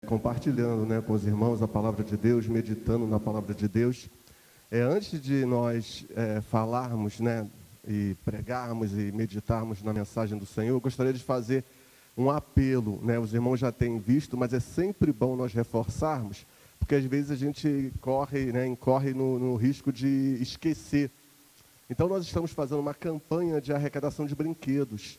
Compartilhando, com os irmãos a palavra de Deus, meditando na palavra de Deus. Antes de nós falarmos, e pregarmos e meditarmos na mensagem do Senhor, eu gostaria de fazer um apelo, Os irmãos já têm visto, mas é sempre bom nós reforçarmos, porque às vezes a gente incorre no risco de esquecer. Então nós estamos fazendo uma campanha de arrecadação de brinquedos.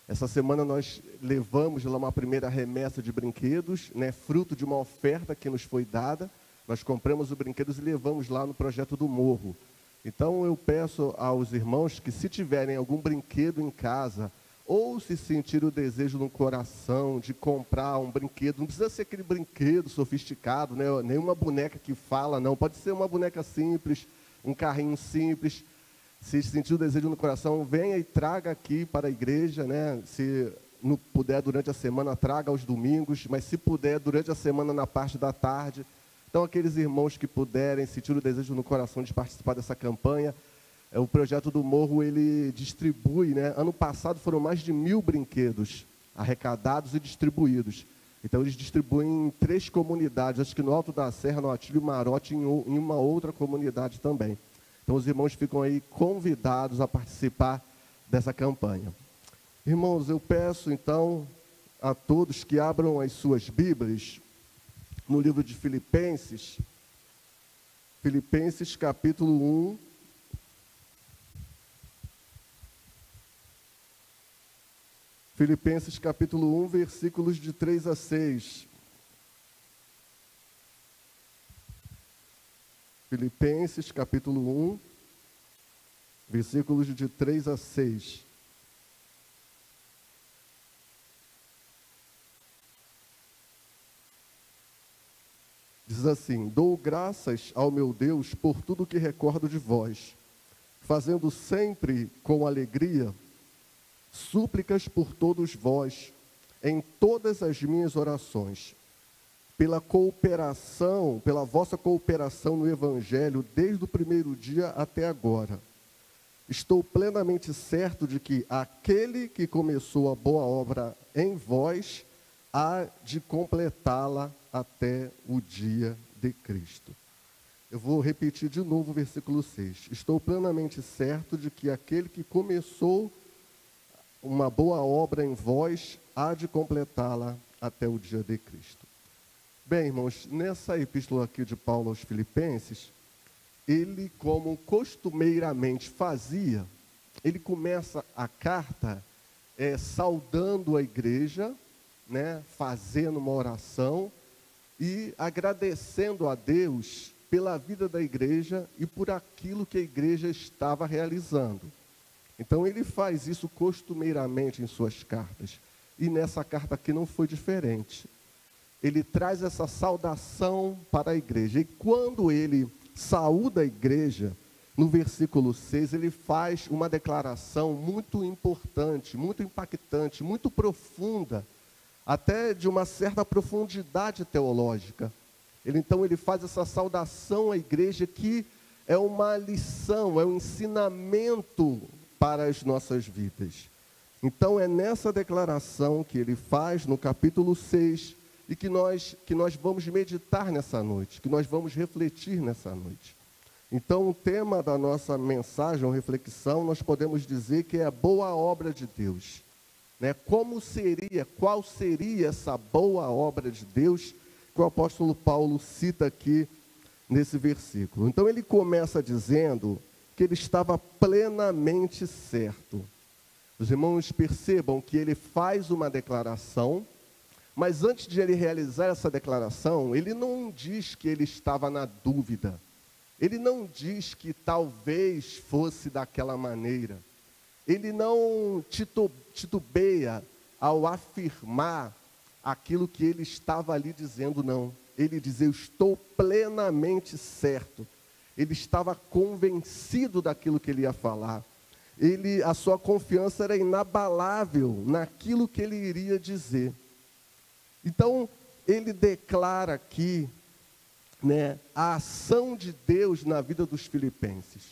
Essa semana nós levamos lá uma primeira remessa de brinquedos, fruto de uma oferta que nos foi dada. Nós compramos os brinquedos e levamos lá no projeto do Morro. Então eu peço aos irmãos que, se tiverem algum brinquedo em casa, ou se sentir o desejo no coração de comprar um brinquedo, não precisa ser aquele brinquedo sofisticado, nenhuma boneca que fala, não. Pode ser uma boneca simples, um carrinho simples. Se sentir o desejo no coração, venha e traga aqui para a igreja, Se não puder durante a semana, traga aos domingos, mas se puder durante a semana na parte da tarde. Então, aqueles irmãos que puderem sentir o desejo no coração de participar dessa campanha, o projeto do Morro, ele distribui, Ano passado foram mais de 1.000 brinquedos arrecadados e distribuídos. Então, eles distribuem em 3 comunidades, acho que no Alto da Serra, no Atílio Marote, em uma outra comunidade também. Então, os irmãos ficam aí convidados a participar dessa campanha. Irmãos, eu peço, então, a todos que abram as suas Bíblias no livro de Filipenses, Filipenses capítulo 1, Filipenses capítulo 1, versículos de 3 a 6. Filipenses, capítulo 1, versículos de 3 a 6. Diz assim: dou graças ao meu Deus por tudo que recordo de vós, fazendo sempre com alegria súplicas por todos vós, em todas as minhas orações, pela vossa cooperação no Evangelho, desde o primeiro dia até agora. Estou plenamente certo de que aquele que começou a boa obra em vós, há de completá-la até o dia de Cristo. Eu vou repetir de novo o versículo 6. Estou plenamente certo de que aquele que começou uma boa obra em vós, há de completá-la até o dia de Cristo. Bem, irmãos, nessa epístola aqui de Paulo aos Filipenses, ele, como costumeiramente fazia, ele começa a carta saudando a igreja, fazendo uma oração e agradecendo a Deus pela vida da igreja e por aquilo que a igreja estava realizando. Então, ele faz isso costumeiramente em suas cartas. E nessa carta aqui não foi diferente. Ele traz essa saudação para a igreja. E quando ele saúda a igreja, no versículo 6, ele faz uma declaração muito importante, muito impactante, muito profunda, até de uma certa profundidade teológica. Então ele faz essa saudação à igreja que é uma lição, é um ensinamento para as nossas vidas. Então é nessa declaração que ele faz no capítulo 6, e que nós vamos meditar nessa noite, que nós vamos refletir nessa noite. Então, o tema da nossa mensagem ou reflexão, nós podemos dizer que é a boa obra de Deus. Qual seria essa boa obra de Deus que o apóstolo Paulo cita aqui nesse versículo? Então, ele começa dizendo que ele estava plenamente certo. Os irmãos percebam que ele faz uma declaração, mas antes de ele realizar essa declaração, ele não diz que ele estava na dúvida. Ele não diz que talvez fosse daquela maneira. Ele não titubeia ao afirmar aquilo que ele estava ali dizendo, não. Ele diz: eu estou plenamente certo. Ele estava convencido daquilo que ele ia falar. A sua confiança era inabalável naquilo que ele iria dizer. Então, ele declara aqui, a ação de Deus na vida dos filipenses.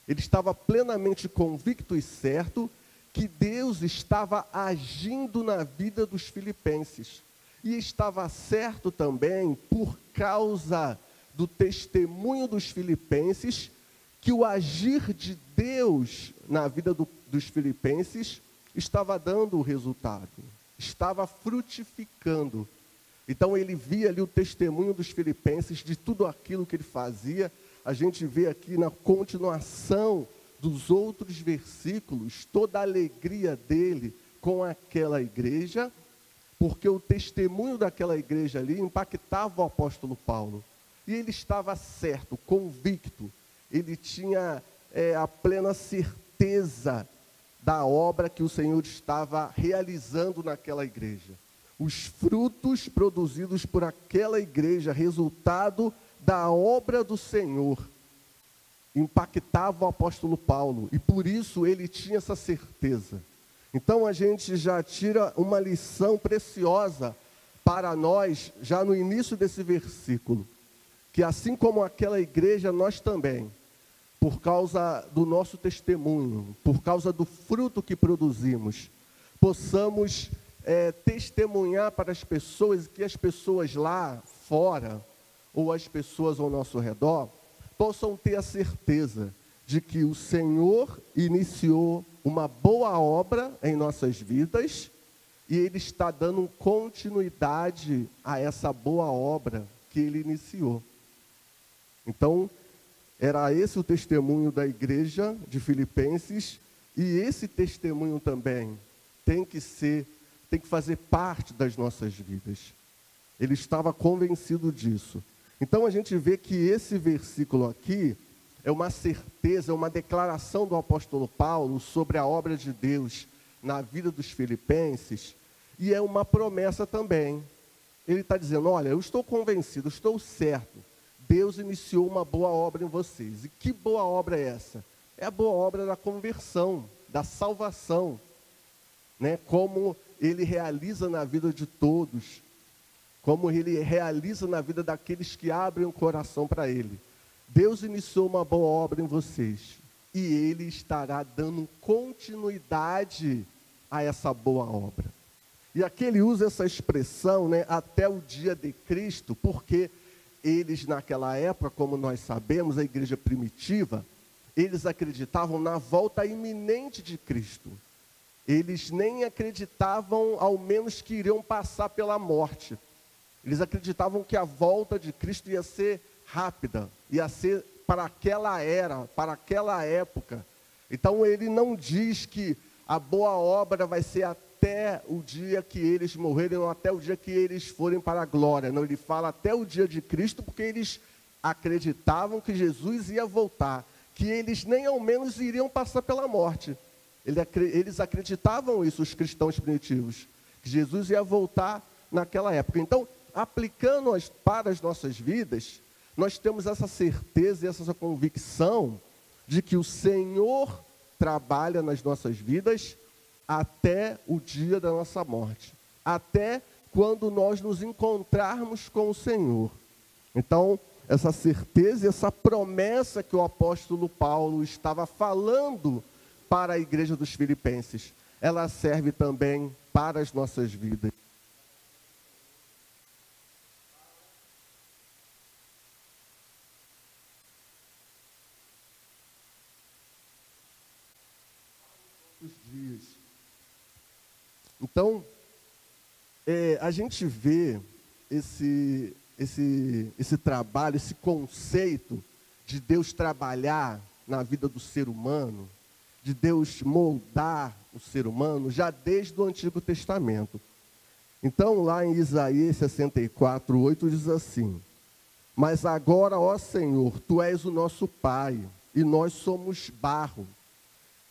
Ele estava plenamente convicto e certo que Deus estava agindo na vida dos filipenses. e estava certo também por causa do testemunho dos filipenses, que o agir de Deus na vida dos filipenses estava dando o resultado, estava frutificando. Então ele via ali o testemunho dos filipenses de tudo aquilo que ele fazia. A gente vê aqui na continuação dos outros versículos toda a alegria dele com aquela igreja, porque o testemunho daquela igreja ali impactava o apóstolo Paulo. E ele estava certo, convicto, ele tinha a plena certeza da obra que o Senhor estava realizando naquela igreja. Os frutos produzidos por aquela igreja, resultado da obra do Senhor, impactava o apóstolo Paulo, e por isso ele tinha essa certeza. Então a gente já tira uma lição preciosa para nós, já no início desse versículo, que assim como aquela igreja, nós também, por causa do nosso testemunho, por causa do fruto que produzimos, possamos testemunhar para as pessoas, que as pessoas lá fora, ou as pessoas ao nosso redor, possam ter a certeza de que o Senhor iniciou uma boa obra em nossas vidas, e Ele está dando continuidade a essa boa obra que Ele iniciou. Então, era esse o testemunho da igreja de Filipenses, e esse testemunho também tem que fazer parte das nossas vidas. Ele estava convencido disso. Então a gente vê que esse versículo aqui é uma certeza, é uma declaração do apóstolo Paulo sobre a obra de Deus na vida dos filipenses, e é uma promessa também. Ele está dizendo, olha, eu estou convencido, estou certo, Deus iniciou uma boa obra em vocês. E que boa obra é essa? É a boa obra da conversão, da salvação, né? Como Ele realiza na vida de todos, como Ele realiza na vida daqueles que abrem o coração para Ele. Deus iniciou uma boa obra em vocês, e Ele estará dando continuidade a essa boa obra. E aqui ele usa essa expressão, né, até o dia de Cristo, porque eles naquela época, como nós sabemos, a igreja primitiva, eles acreditavam na volta iminente de Cristo. Eles nem acreditavam, ao menos, que iriam passar pela morte. Eles acreditavam que a volta de Cristo ia ser rápida, ia ser para aquela era, para aquela época. Então ele não diz que a boa obra vai ser até o dia que eles morrerem, ou até o dia que eles forem para a glória. Não, ele fala até o dia de Cristo, porque eles acreditavam que Jesus ia voltar, que eles nem ao menos iriam passar pela morte. Eles acreditavam isso, os cristãos primitivos, que Jesus ia voltar naquela época. Então, aplicando para as nossas vidas, nós temos essa certeza e essa convicção de que o Senhor trabalha nas nossas vidas até o dia da nossa morte, até quando nós nos encontrarmos com o Senhor. Então, essa certeza e essa promessa que o apóstolo Paulo estava falando para a igreja dos Filipenses, ela serve também para as nossas vidas. Dias. Então, a gente vê esse trabalho, esse conceito de Deus trabalhar na vida do ser humano, de Deus moldar o ser humano, já desde o Antigo Testamento. Então, lá em Isaías 64:8 diz assim: mas agora, ó Senhor, Tu és o nosso Pai, e nós somos barro,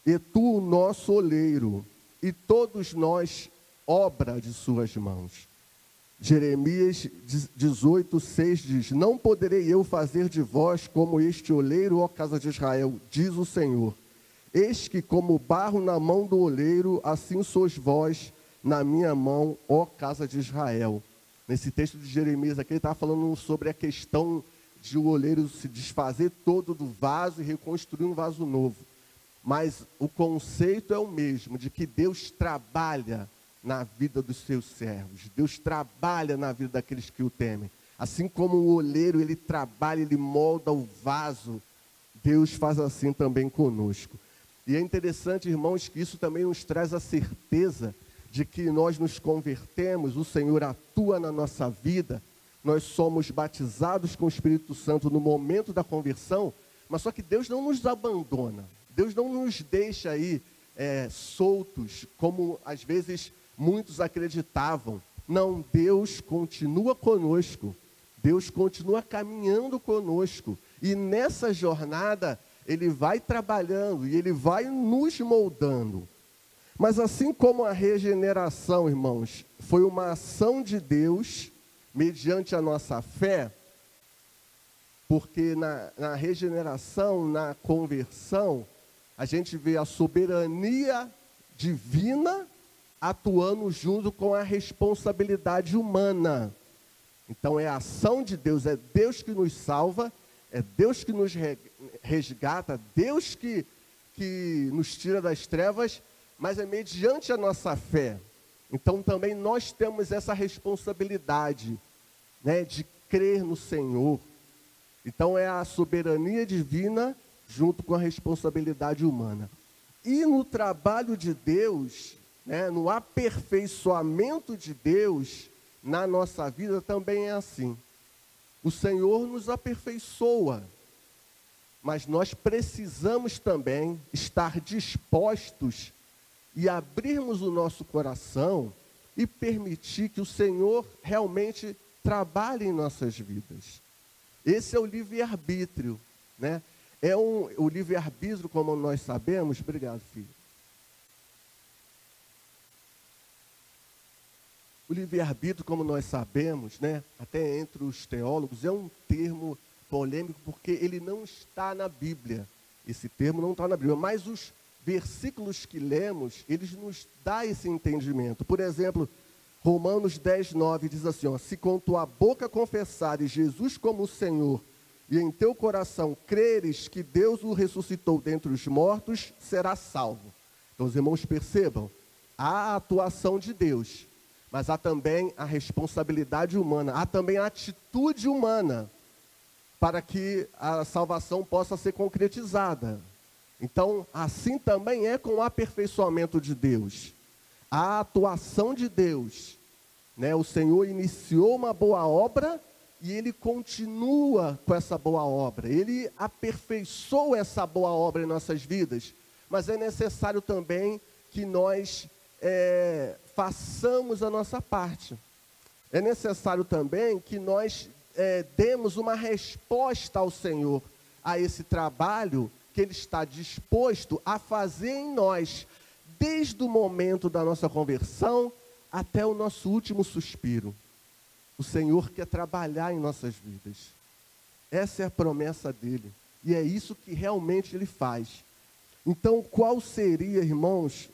e Tu o nosso oleiro, e todos nós obra de Suas mãos. Jeremias 18:6 diz: não poderei eu fazer de vós como este oleiro, ó casa de Israel, diz o Senhor. Eis que como barro na mão do oleiro, assim sois vós na minha mão, ó casa de Israel. Nesse texto de Jeremias aqui, ele está falando sobre a questão de o oleiro se desfazer todo do vaso e reconstruir um vaso novo. Mas o conceito é o mesmo, de que Deus trabalha na vida dos seus servos. Deus trabalha na vida daqueles que o temem. Assim como o oleiro, ele trabalha, ele molda o vaso, Deus faz assim também conosco. E é interessante, irmãos, que isso também nos traz a certeza de que nós nos convertemos, o Senhor atua na nossa vida, nós somos batizados com o Espírito Santo no momento da conversão, mas só que Deus não nos abandona, Deus não nos deixa aí soltos, como às vezes muitos acreditavam. Não, Deus continua conosco, Deus continua caminhando conosco, e nessa jornada Ele vai trabalhando e Ele vai nos moldando. Mas assim como a regeneração, irmãos, foi uma ação de Deus, mediante a nossa fé, porque na regeneração, na conversão, a gente vê a soberania divina atuando junto com a responsabilidade humana. Então é a ação de Deus, é Deus que nos salva, é Deus que nos resgata, Deus que nos tira das trevas, mas é mediante a nossa fé. Então também nós temos essa responsabilidade, né, de crer no Senhor. Então é a soberania divina junto com a responsabilidade humana. E no trabalho de Deus, né, no aperfeiçoamento de Deus na nossa vida também é assim. O Senhor nos aperfeiçoa, mas nós precisamos também estar dispostos e abrirmos o nosso coração e permitir que o Senhor realmente trabalhe em nossas vidas. Esse é o livre-arbítrio, né? O livre-arbítrio, como nós sabemos. Obrigado, filho. O livre-arbítrio, como nós sabemos, né, até entre os teólogos, é um termo polêmico porque ele não está na Bíblia. Esse termo não está na Bíblia, mas os versículos que lemos, eles nos dão esse entendimento. Por exemplo, Romanos 10:9 diz assim, ó, se com tua boca confessares Jesus como o Senhor e em teu coração creres que Deus o ressuscitou dentre os mortos, serás salvo. Então os irmãos percebam, há a atuação de Deus, mas há também a responsabilidade humana, há também a atitude humana para que a salvação possa ser concretizada. Então, assim também é com o aperfeiçoamento de Deus. A atuação de Deus, né? O Senhor iniciou uma boa obra e Ele continua com essa boa obra. Ele aperfeiçoou essa boa obra em nossas vidas. Mas é necessário também que nós façamos a nossa parte. É necessário também que nós demos uma resposta ao Senhor, a esse trabalho que Ele está disposto a fazer em nós, desde o momento da nossa conversão até o nosso último suspiro. O Senhor quer trabalhar em nossas vidas. Essa é a promessa dEle. E é isso que realmente Ele faz. Então, qual seria, irmãos,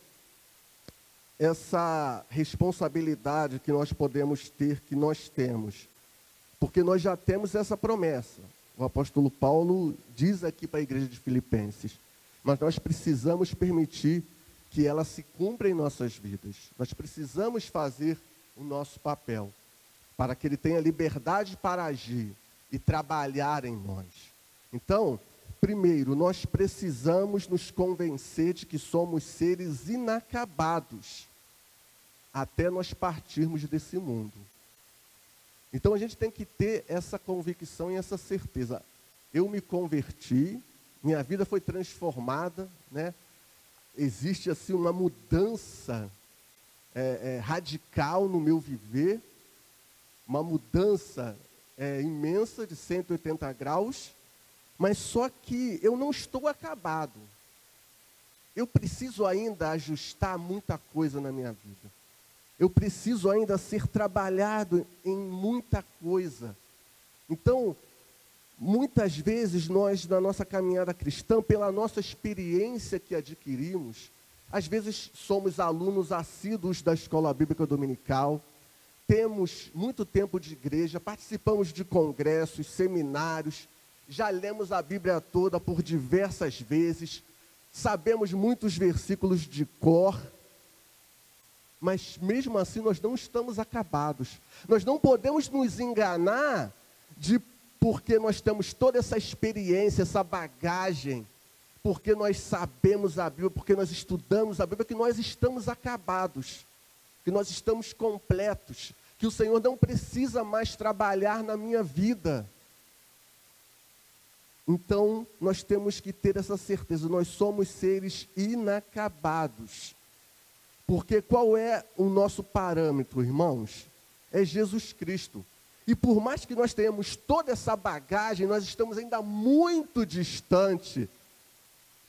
essa responsabilidade que nós podemos ter, que nós temos? Porque nós já temos essa promessa. O apóstolo Paulo diz aqui para a igreja de Filipenses. Mas nós precisamos permitir que ela se cumpra em nossas vidas. Nós precisamos fazer o nosso papel, para que Ele tenha liberdade para agir e trabalhar em nós. Então, primeiro, nós precisamos nos convencer de que somos seres inacabados, até nós partirmos desse mundo. Então, a gente tem que ter essa convicção e essa certeza. Eu me converti, minha vida foi transformada, né? Existe assim uma mudança radical no meu viver, uma mudança imensa de 180 graus, mas só que eu não estou acabado. Eu preciso ainda ajustar muita coisa na minha vida. Eu preciso ainda ser trabalhado em muita coisa. Então, muitas vezes nós, na nossa caminhada cristã, pela nossa experiência que adquirimos, às vezes somos alunos assíduos da escola bíblica dominical, temos muito tempo de igreja, participamos de congressos, seminários, já lemos a Bíblia toda por diversas vezes, sabemos muitos versículos de cor, mas mesmo assim nós não estamos acabados. Nós não podemos nos enganar porque nós temos toda essa experiência, essa bagagem, porque nós sabemos a Bíblia, porque nós estudamos a Bíblia, que nós estamos acabados, que nós estamos completos, que o Senhor não precisa mais trabalhar na minha vida. Então, nós temos que ter essa certeza, nós somos seres inacabados. Porque qual é o nosso parâmetro, irmãos? É Jesus Cristo. E por mais que nós tenhamos toda essa bagagem, nós estamos ainda muito distante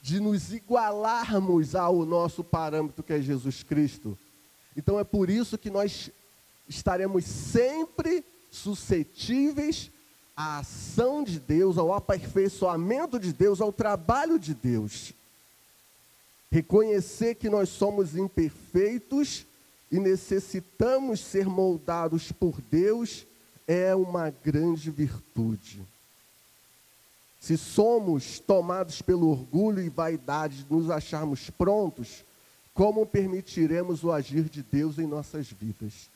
de nos igualarmos ao nosso parâmetro, que é Jesus Cristo. Então é por isso que nós estaremos sempre suscetíveis à ação de Deus, ao aperfeiçoamento de Deus, ao trabalho de Deus. Reconhecer que nós somos imperfeitos e necessitamos ser moldados por Deus é uma grande virtude. Se somos tomados pelo orgulho e vaidade de nos acharmos prontos, como permitiremos o agir de Deus em nossas vidas?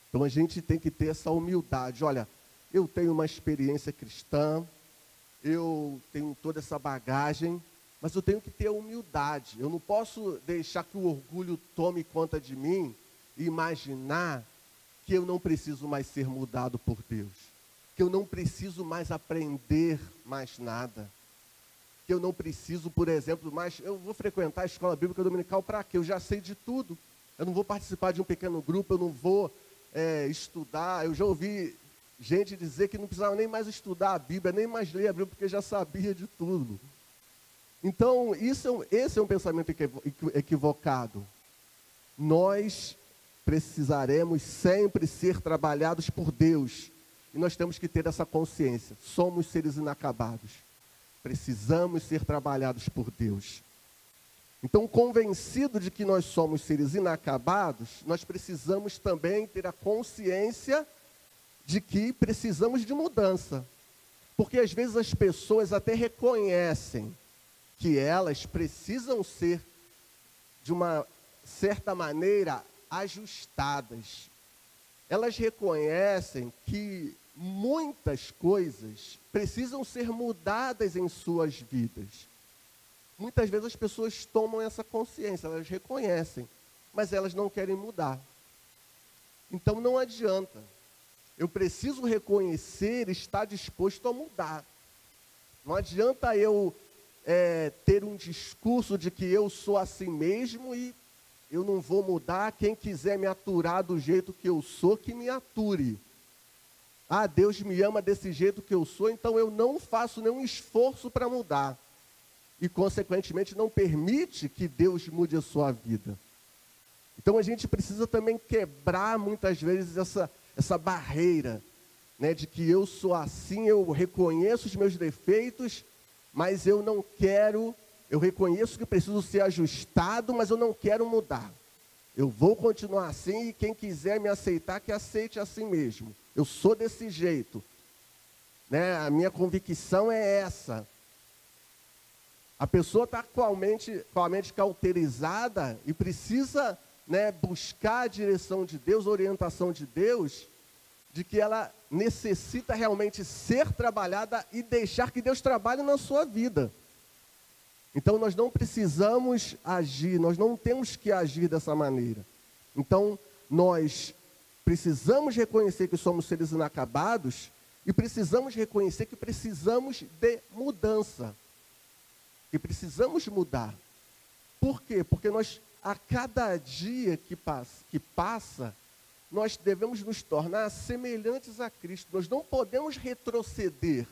Então a gente tem que ter essa humildade. Olha, eu tenho uma experiência cristã, eu tenho toda essa bagagem, mas eu tenho que ter humildade. Eu não posso deixar que o orgulho tome conta de mim e imaginar que eu não preciso mais ser mudado por Deus, que eu não preciso mais aprender mais nada, que eu não preciso, por exemplo, mais... Eu vou frequentar a escola bíblica dominical para quê? Eu já sei de tudo. Eu não vou participar de um pequeno grupo, eu não vou estudar. Eu já ouvi gente dizer que não precisava nem mais estudar a Bíblia, nem mais ler a Bíblia, porque já sabia de tudo. Então, esse é um pensamento equivocado. Nós precisaremos sempre ser trabalhados por Deus. E nós temos que ter essa consciência. Somos seres inacabados. Precisamos ser trabalhados por Deus. Então, convencido de que nós somos seres inacabados, nós precisamos também ter a consciência de que precisamos de mudança. Porque às vezes as pessoas até reconhecem que elas precisam ser, de uma certa maneira, ajustadas. Elas reconhecem que muitas coisas precisam ser mudadas em suas vidas. Muitas vezes as pessoas tomam essa consciência, elas reconhecem, mas elas não querem mudar. Então não adianta. Eu preciso reconhecer, estar disposto a mudar. Não adianta eu ter um discurso de que eu sou assim mesmo e eu não vou mudar. Quem quiser me aturar do jeito que eu sou, que me ature. Ah, Deus me ama desse jeito que eu sou, então eu não faço nenhum esforço para mudar. E, consequentemente, não permite que Deus mude a sua vida. Então, a gente precisa também quebrar, muitas vezes, essa barreira, né, de que eu sou assim, eu reconheço os meus defeitos, mas eu não quero... Eu reconheço que preciso ser ajustado, mas eu não quero mudar. Eu vou continuar assim e quem quiser me aceitar, que aceite assim mesmo. Eu sou desse jeito. Né? A minha convicção é essa. A pessoa está com a mente cauterizada e precisa, né, buscar a direção de Deus, a orientação de Deus, de que ela necessita realmente ser trabalhada e deixar que Deus trabalhe na sua vida. Então, nós não precisamos agir, nós não temos que agir dessa maneira. Então, nós precisamos reconhecer que somos seres inacabados e precisamos reconhecer que precisamos de mudança. Que precisamos mudar. Por quê? Porque nós, a cada dia que passa, nós devemos nos tornar semelhantes a Cristo. Nós não podemos retroceder.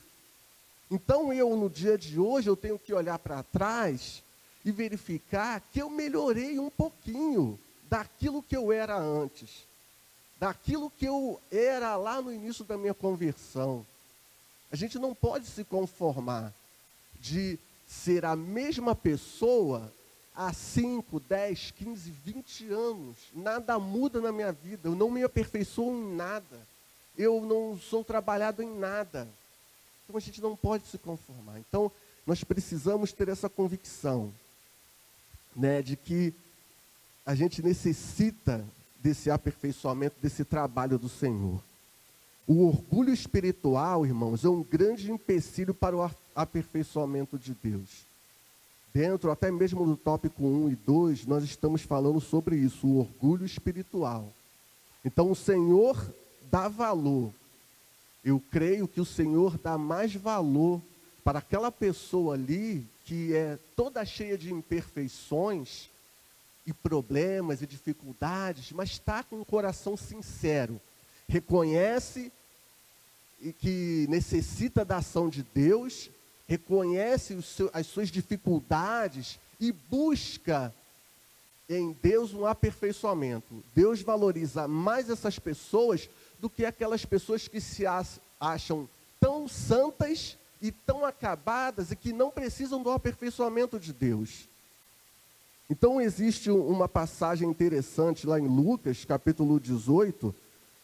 Então, no dia de hoje, eu tenho que olhar para trás e verificar que eu melhorei um pouquinho daquilo que eu era antes, daquilo que eu era lá no início da minha conversão. A gente não pode se conformar de ser a mesma pessoa há 5, 10, 15, 20 anos. Nada muda na minha vida, eu não me aperfeiçoo em nada, eu não sou trabalhado em nada. Então, a gente não pode se conformar. Então, nós precisamos ter essa convicção, né, de que a gente necessita desse aperfeiçoamento, desse trabalho do Senhor. O orgulho espiritual, irmãos, é um grande empecilho para o aperfeiçoamento de Deus. Dentro até mesmo do tópico 1 e 2, nós estamos falando sobre isso, o orgulho espiritual. Então o Senhor dá valor. Eu creio que o Senhor dá mais valor para aquela pessoa ali que é toda cheia de imperfeições e problemas e dificuldades, mas está com um coração sincero. Reconhece que necessita da ação de Deus, reconhece as suas dificuldades e busca em Deus um aperfeiçoamento. Deus valoriza mais essas pessoas do que aquelas pessoas que se acham tão santas e tão acabadas e que não precisam do aperfeiçoamento de Deus. Então existe uma passagem interessante lá em Lucas, capítulo 18,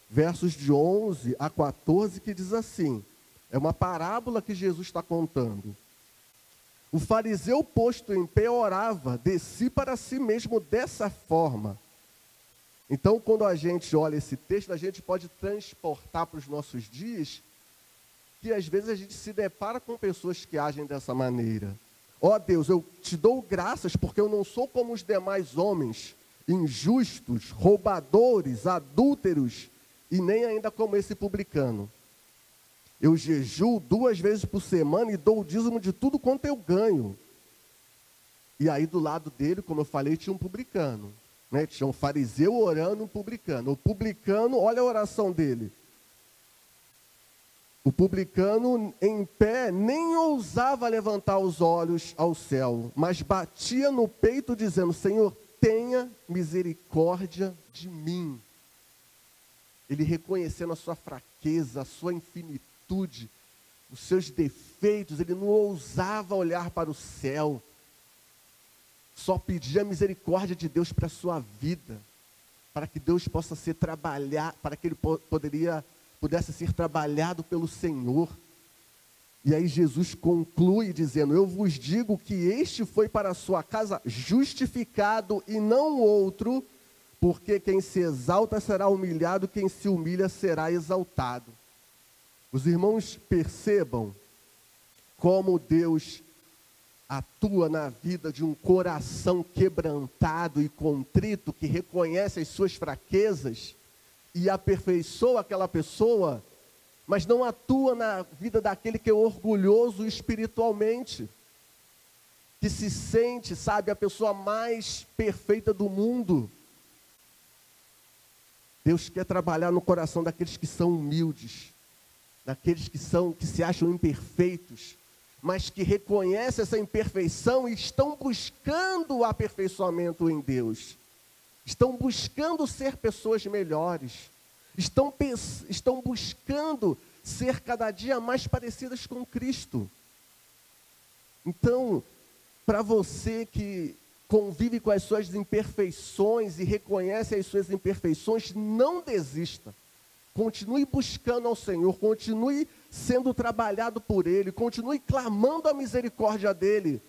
versos de 11 a 14, que diz assim, é uma parábola que Jesus está contando. O fariseu posto em pé orava de si para si mesmo dessa forma. Então, quando a gente olha esse texto, a gente pode transportar para os nossos dias, que às vezes a gente se depara com pessoas que agem dessa maneira. Ó Deus, eu te dou graças porque eu não sou como os demais homens, injustos, roubadores, adúlteros, e nem ainda como esse publicano. Eu jejuo 2 vezes por semana e dou o dízimo de tudo quanto eu ganho. E aí do lado dele, como eu falei, tinha um publicano. Né? Tinha um fariseu orando, um publicano. O publicano, olha a oração dele. O publicano em pé nem ousava levantar os olhos ao céu, mas batia no peito dizendo, Senhor, tenha misericórdia de mim. Ele reconhecendo a sua fraqueza, a sua infinitude, os seus defeitos, ele não ousava olhar para o céu. Só pedia a misericórdia de Deus para a sua vida, para que Deus possa ser trabalhado, para que ele pudesse ser trabalhado pelo Senhor. E aí Jesus conclui dizendo, eu vos digo que este foi para a sua casa justificado e não outro, porque quem se exalta será humilhado, quem se humilha será exaltado. Os irmãos percebam como Deus atua na vida de um coração quebrantado e contrito, que reconhece as suas fraquezas e aperfeiçoa aquela pessoa, mas não atua na vida daquele que é orgulhoso espiritualmente, que se sente, sabe, a pessoa mais perfeita do mundo. Deus quer trabalhar no coração daqueles que são humildes, daqueles que se acham imperfeitos, mas que reconhecem essa imperfeição e estão buscando o aperfeiçoamento em Deus. Estão buscando ser pessoas melhores. Estão buscando ser cada dia mais parecidas com Cristo. Então, para você que convive com as suas imperfeições e reconhece as suas imperfeições, não desista. Continue buscando ao Senhor, continue sendo trabalhado por Ele, continue clamando a misericórdia dEle,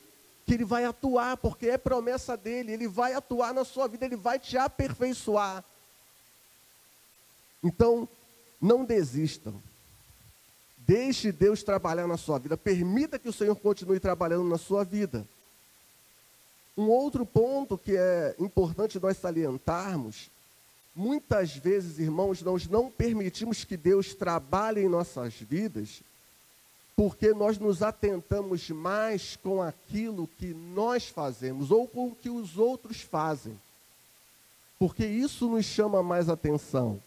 que Ele vai atuar, porque é promessa dEle, Ele vai atuar na sua vida, Ele vai te aperfeiçoar. Então, não desistam. Deixe Deus trabalhar na sua vida, permita que o Senhor continue trabalhando na sua vida. Um outro ponto que é importante nós salientarmos, muitas vezes, irmãos, nós não permitimos que Deus trabalhe em nossas vidas, porque nós nos atentamos mais com aquilo que nós fazemos, ou com o que os outros fazem, porque isso nos chama mais atenção.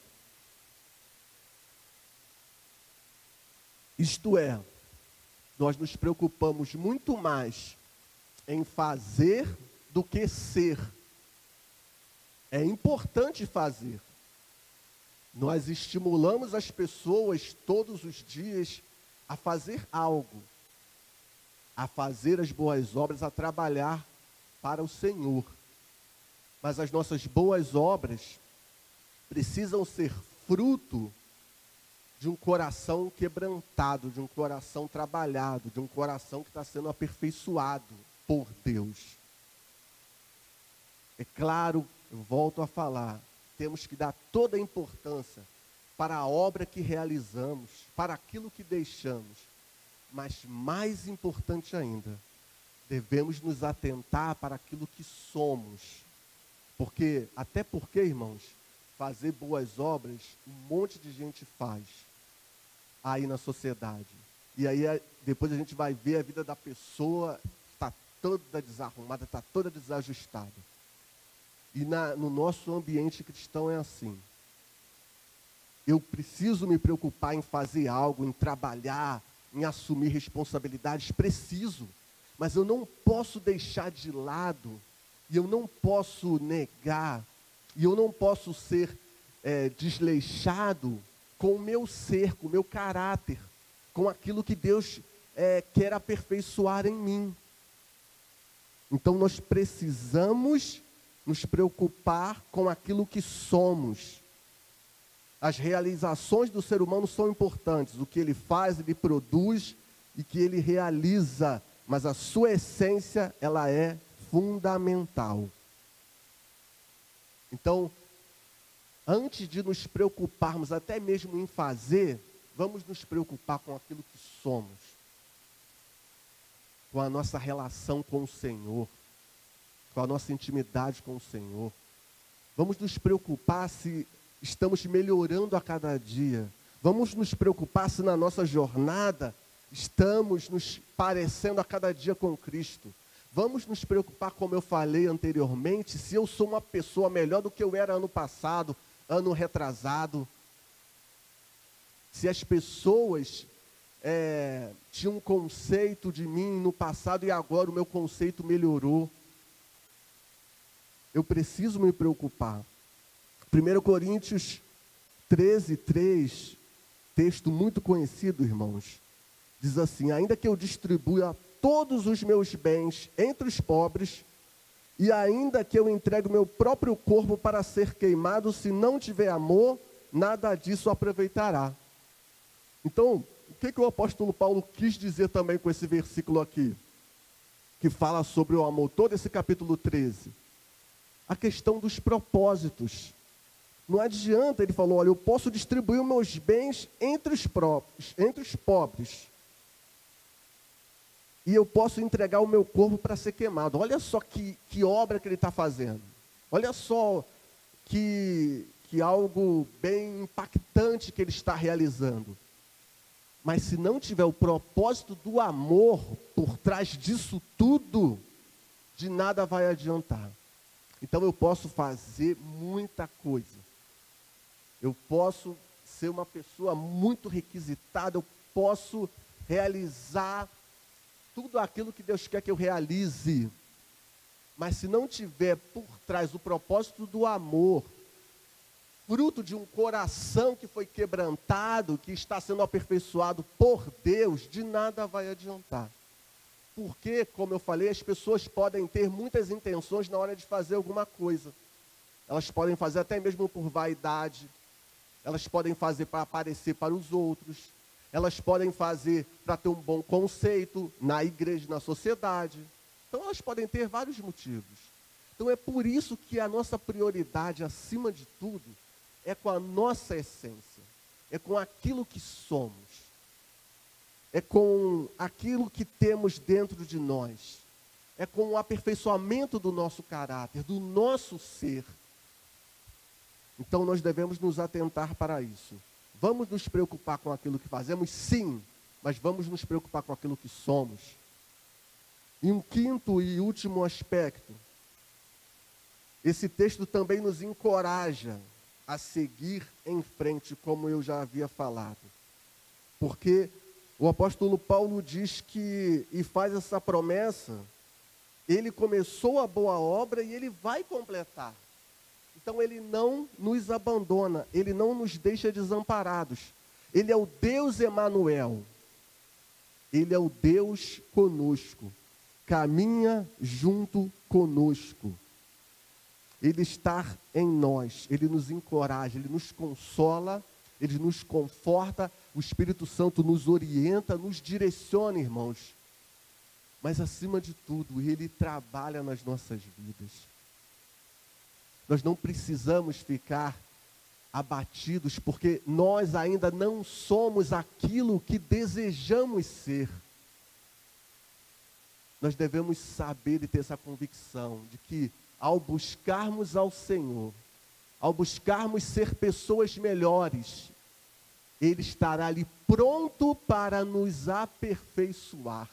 Isto é, nós nos preocupamos muito mais em fazer do que ser. É importante fazer. Nós estimulamos as pessoas todos os dias a fazer algo, a fazer as boas obras, a trabalhar para o Senhor. Mas as nossas boas obras precisam ser fruto de um coração quebrantado, de um coração trabalhado, de um coração que está sendo aperfeiçoado por Deus. É claro eu volto a falar, temos que dar toda a importância para a obra que realizamos, para aquilo que deixamos. Mas mais importante ainda, devemos nos atentar para aquilo que somos. Até porque, irmãos, fazer boas obras, um monte de gente faz aí na sociedade. E aí depois a gente vai ver a vida da pessoa está toda desarrumada, está toda desajustada. E no nosso ambiente cristão é assim. Eu preciso me preocupar em fazer algo, em trabalhar, em assumir responsabilidades, preciso. Mas eu não posso deixar de lado, e eu não posso negar, e eu não posso ser desleixado com o meu ser, com o meu caráter, com aquilo que Deus quer aperfeiçoar em mim. Então nós precisamos nos preocupar com aquilo que somos. As realizações do ser humano são importantes, o que ele faz, ele produz e que ele realiza, mas a sua essência, ela é fundamental. Então, antes de nos preocuparmos até mesmo em fazer, vamos nos preocupar com aquilo que somos, com a nossa relação com o Senhor, com a nossa intimidade com o Senhor. Vamos nos preocupar se estamos melhorando a cada dia. Vamos nos preocupar se na nossa jornada estamos nos parecendo a cada dia com Cristo. Vamos nos preocupar, como eu falei anteriormente, se eu sou uma pessoa melhor do que eu era ano passado, ano retrasado. Se as pessoas tinham um conceito de mim no passado e agora o meu conceito melhorou. Eu preciso me preocupar. 1 Coríntios 13:3, texto muito conhecido, irmãos, diz assim: ainda que eu distribua todos os meus bens entre os pobres, e ainda que eu entregue o meu próprio corpo para ser queimado, se não tiver amor, nada disso aproveitará. Então, o que o apóstolo Paulo quis dizer também com esse versículo aqui, que fala sobre o amor, todo esse capítulo 13? A questão dos propósitos. Não adianta, ele falou, olha, eu posso distribuir os meus bens entre os pobres. E eu posso entregar o meu corpo para ser queimado. Olha só que obra que ele está fazendo. Olha só que algo bem impactante que ele está realizando. Mas se não tiver o propósito do amor por trás disso tudo, de nada vai adiantar. Então eu posso fazer muita coisa. Eu posso ser uma pessoa muito requisitada, eu posso realizar tudo aquilo que Deus quer que eu realize. Mas se não tiver por trás o propósito do amor, fruto de um coração que foi quebrantado, que está sendo aperfeiçoado por Deus, de nada vai adiantar. Porque, como eu falei, as pessoas podem ter muitas intenções na hora de fazer alguma coisa. Elas podem fazer até mesmo por vaidade. Elas podem fazer para aparecer para os outros. Elas podem fazer para ter um bom conceito na igreja, na sociedade. Então, elas podem ter vários motivos. Então, é por isso que a nossa prioridade, acima de tudo, é com a nossa essência. É com aquilo que somos. É com aquilo que temos dentro de nós. É com o aperfeiçoamento do nosso caráter, do nosso ser. Então nós devemos nos atentar para isso. Vamos nos preocupar com aquilo que fazemos, sim, mas vamos nos preocupar com aquilo que somos. E um quinto e último aspecto, esse texto também nos encoraja a seguir em frente, como eu já havia falado. Porque o apóstolo Paulo diz que, e faz essa promessa, ele começou a boa obra e ele vai completar. Então ele não nos abandona, ele não nos deixa desamparados. Ele é o Deus Emanuel. Ele é o Deus conosco. Caminha junto conosco. Ele está em nós, ele nos encoraja, ele nos consola, ele nos conforta, o Espírito Santo nos orienta, nos direciona, irmãos. Mas acima de tudo, ele trabalha nas nossas vidas. Nós não precisamos ficar abatidos, porque nós ainda não somos aquilo que desejamos ser. Nós devemos saber e ter essa convicção de que, ao buscarmos ao Senhor, ao buscarmos ser pessoas melhores, Ele estará ali pronto para nos aperfeiçoar.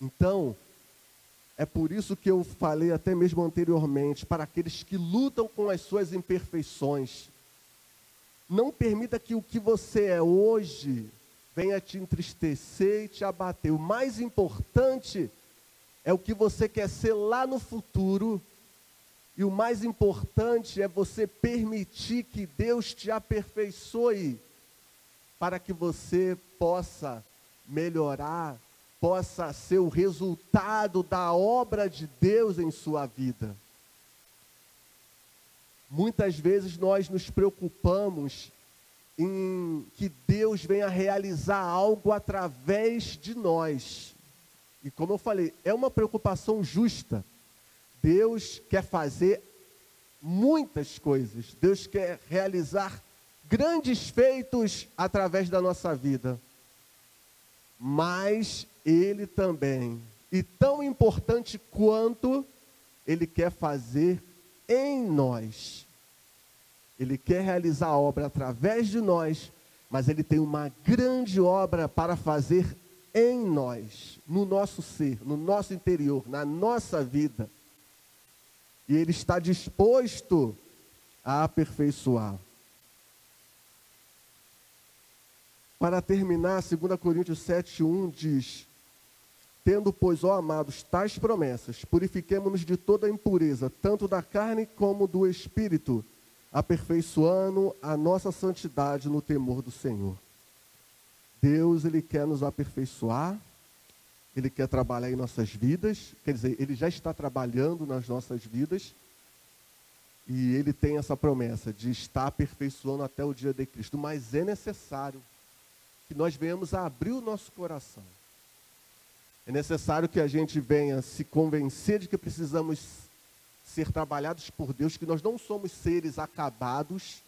Então, é por isso que eu falei até mesmo anteriormente, para aqueles que lutam com as suas imperfeições, não permita que o que você é hoje venha te entristecer e te abater. O mais importante é o que você quer ser lá no futuro, e o mais importante é você permitir que Deus te aperfeiçoe, para que você possa melhorar, possa ser o resultado da obra de Deus em sua vida. Muitas vezes nós nos preocupamos em que Deus venha realizar algo através de nós. E como eu falei, é uma preocupação justa. Deus quer fazer muitas coisas. Deus quer realizar grandes feitos através da nossa vida. Mas Ele também, e tão importante quanto, Ele quer fazer em nós. Ele quer realizar a obra através de nós, mas Ele tem uma grande obra para fazer em nós, no nosso ser, no nosso interior, na nossa vida. E Ele está disposto a aperfeiçoar. Para terminar, 2 Coríntios 7:1 diz: tendo, pois, ó amados, tais promessas, purifiquemo-nos de toda impureza, tanto da carne como do espírito, aperfeiçoando a nossa santidade no temor do Senhor. Deus, Ele quer nos aperfeiçoar, Ele quer trabalhar em nossas vidas, quer dizer, Ele já está trabalhando nas nossas vidas, e Ele tem essa promessa de estar aperfeiçoando até o dia de Cristo, mas é necessário que nós venhamos a abrir o nosso coração. É necessário que a gente venha se convencer de que precisamos ser trabalhados por Deus, que nós não somos seres acabados,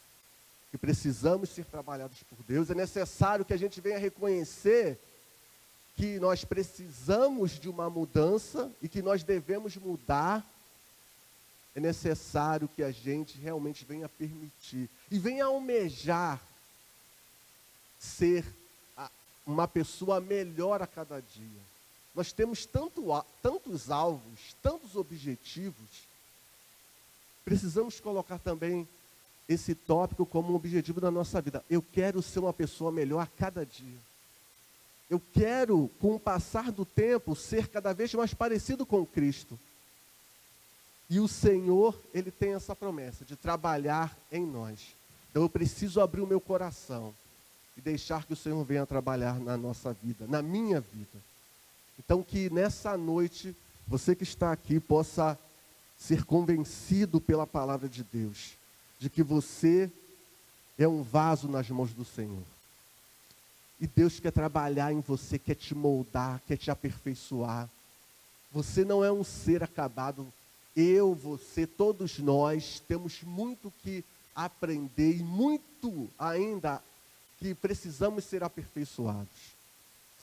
que precisamos ser trabalhados por Deus. É necessário que a gente venha reconhecer que nós precisamos de uma mudança e que nós devemos mudar. É necessário que a gente realmente venha permitir e venha almejar ser uma pessoa melhor a cada dia. Nós temos tantos alvos, tantos objetivos. Precisamos colocar também esse tópico como um objetivo da nossa vida. Eu quero ser uma pessoa melhor a cada dia. Eu quero, com o passar do tempo, ser cada vez mais parecido com Cristo. E o Senhor, Ele tem essa promessa de trabalhar em nós. Então eu preciso abrir o meu coração e deixar que o Senhor venha trabalhar na nossa vida, na minha vida. Então que nessa noite, você que está aqui possa ser convencido pela palavra de Deus, de que você é um vaso nas mãos do Senhor. E Deus quer trabalhar em você, quer te moldar, quer te aperfeiçoar. Você não é um ser acabado. Eu, você, todos nós temos muito que aprender e muito ainda que precisamos ser aperfeiçoados.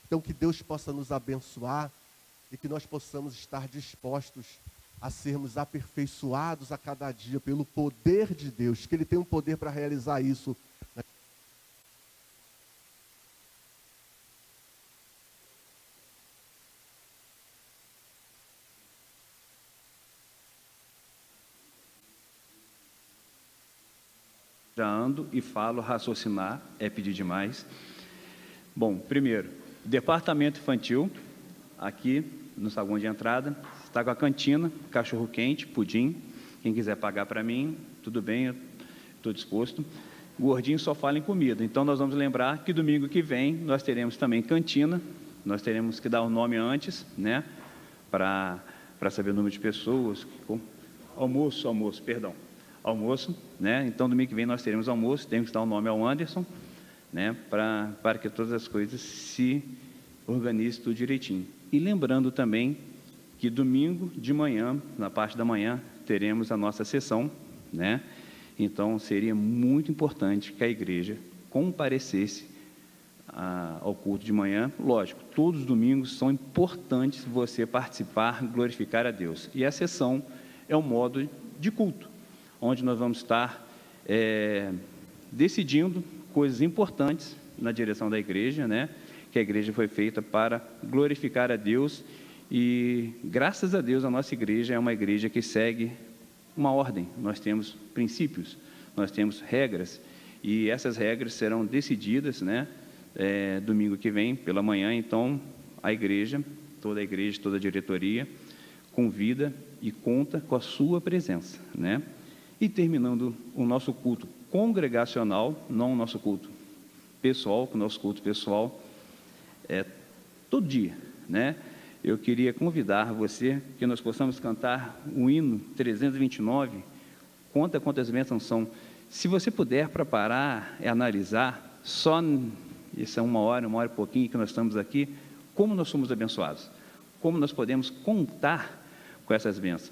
Então que Deus possa nos abençoar e que nós possamos estar dispostos a sermos aperfeiçoados a cada dia pelo poder de Deus, que Ele tem um poder para realizar isso. Já ando e falo, raciocinar é pedir demais. Bom, primeiro, departamento infantil, aqui no saguão de entrada, está com a cantina, cachorro quente, pudim. Quem quiser pagar para mim, tudo bem, eu estou disposto. Gordinho só fala em comida, então nós vamos lembrar que domingo que vem nós teremos também cantina, nós teremos que dar o nome antes, né, para saber o número de pessoas. Almoço, né? Então domingo que vem nós teremos almoço, temos que dar o nome ao Anderson, né, para que todas as coisas se organizem tudo direitinho. E lembrando também que domingo de manhã, na parte da manhã, teremos a nossa sessão, né? Então, seria muito importante que a igreja comparecesse ao culto de manhã. Lógico, todos os domingos são importantes você participar, glorificar a Deus. E a sessão é um modo de culto, onde nós vamos estar decidindo coisas importantes na direção da igreja, né? Que a igreja foi feita para glorificar a Deus e, graças a Deus, a nossa igreja é uma igreja que segue uma ordem. Nós temos princípios, nós temos regras, e essas regras serão decididas, né, domingo que vem, pela manhã. Então, a igreja, toda a diretoria, convida e conta com a sua presença, né? E terminando o nosso culto congregacional, não o nosso culto pessoal, que o nosso culto pessoal é todo dia, né? Eu queria convidar você que nós possamos cantar o hino 329, conta quantas bênçãos são. Se você puder preparar e analisar, só isso é uma hora e pouquinho que nós estamos aqui, como nós somos abençoados, como nós podemos contar com essas bênçãos.